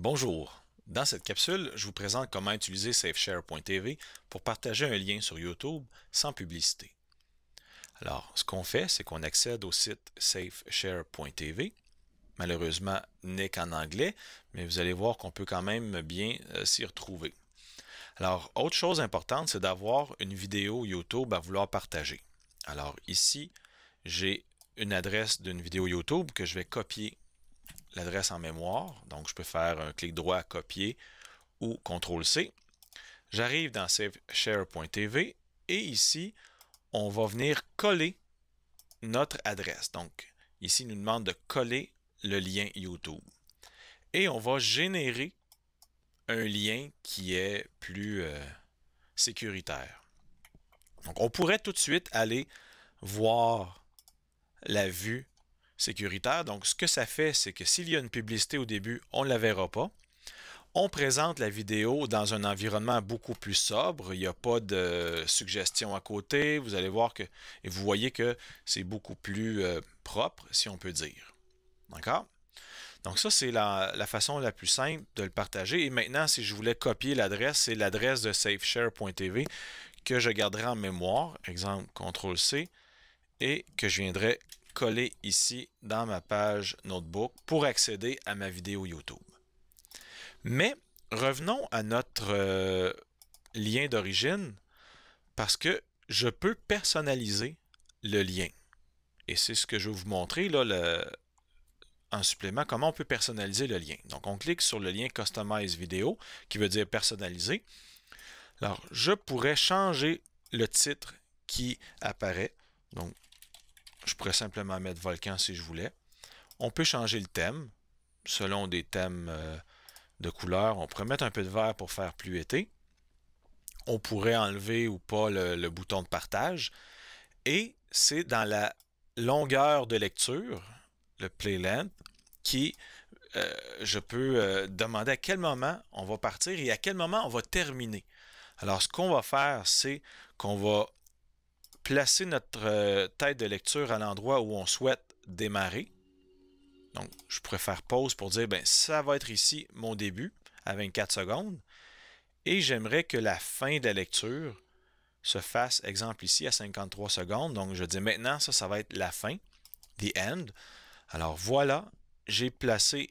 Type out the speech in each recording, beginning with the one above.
Bonjour, dans cette capsule, je vous présente comment utiliser SafeShare.tv pour partager un lien sur YouTube sans publicité. Alors, ce qu'on fait, c'est qu'on accède au site SafeShare.tv. Malheureusement, n'est qu'en anglais, mais vous allez voir qu'on peut quand même bien s'y retrouver. Alors, autre chose importante, c'est d'avoir une vidéo YouTube à vouloir partager. Alors ici, j'ai une adresse d'une vidéo YouTube que je vais copier l'adresse en mémoire. Donc, je peux faire un clic droit à copier ou CTRL-C. J'arrive dans SafeShare.tv et ici, on va venir coller notre adresse. Donc, ici, il nous demande de coller le lien YouTube. Et on va générer un lien qui est plus sécuritaire. Donc, on pourrait tout de suite aller voir la vue sécuritaire. Donc, ce que ça fait, c'est que s'il y a une publicité au début, on ne la verra pas. On présente la vidéo dans un environnement beaucoup plus sobre. Il n'y a pas de suggestions à côté. Vous allez voir que, et vous voyez que c'est beaucoup plus propre, si on peut dire. D'accord? Donc ça, c'est la façon la plus simple de le partager. Et maintenant, si je voulais copier l'adresse, c'est l'adresse de SafeShare.tv que je garderai en mémoire. Exemple, CTRL-C, et que je viendrai coller ici dans ma page Notebook pour accéder à ma vidéo YouTube. Mais revenons à notre lien d'origine parce que je peux personnaliser le lien. Et c'est ce que je vais vous montrer là, en supplément, comment on peut personnaliser le lien. Donc, on clique sur le lien Customize Vidéo, qui veut dire personnaliser. Alors, je pourrais changer le titre qui apparaît. Donc, je pourrais simplement mettre Volcan si je voulais. On peut changer le thème, selon des thèmes de couleur. On pourrait mettre un peu de vert pour faire plus été. On pourrait enlever ou pas le bouton de partage. Et c'est dans la longueur de lecture, le play length, qui je peux demander à quel moment on va partir et à quel moment on va terminer. Alors, ce qu'on va faire, c'est qu'on va placer notre tête de lecture à l'endroit où on souhaite démarrer. Donc, je pourrais faire pause pour dire, ben, ça va être ici mon début à 24 secondes. Et j'aimerais que la fin de la lecture se fasse, exemple ici, à 53 secondes. Donc, je dis maintenant, ça va être la fin, the end. Alors, voilà, j'ai placé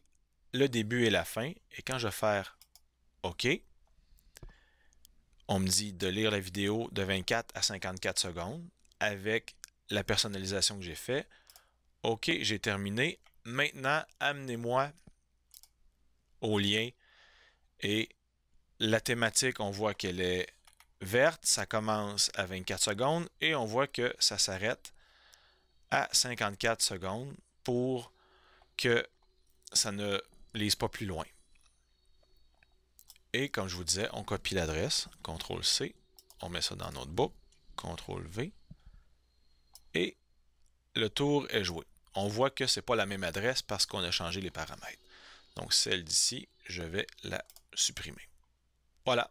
le début et la fin. Et quand je vais faire OK, on me dit de lire la vidéo de 24 à 54 secondes avec la personnalisation que j'ai fait. OK, j'ai terminé. Maintenant, amenez-moi au lien et la thématique, on voit qu'elle est verte, ça commence à 24 secondes et on voit que ça s'arrête à 54 secondes pour que ça ne lise pas plus loin. Et comme je vous disais, on copie l'adresse, CTRL-C, on met ça dans Notebook, CTRL-V, et le tour est joué. On voit que ce n'est pas la même adresse parce qu'on a changé les paramètres. Donc celle d'ici, je vais la supprimer. Voilà.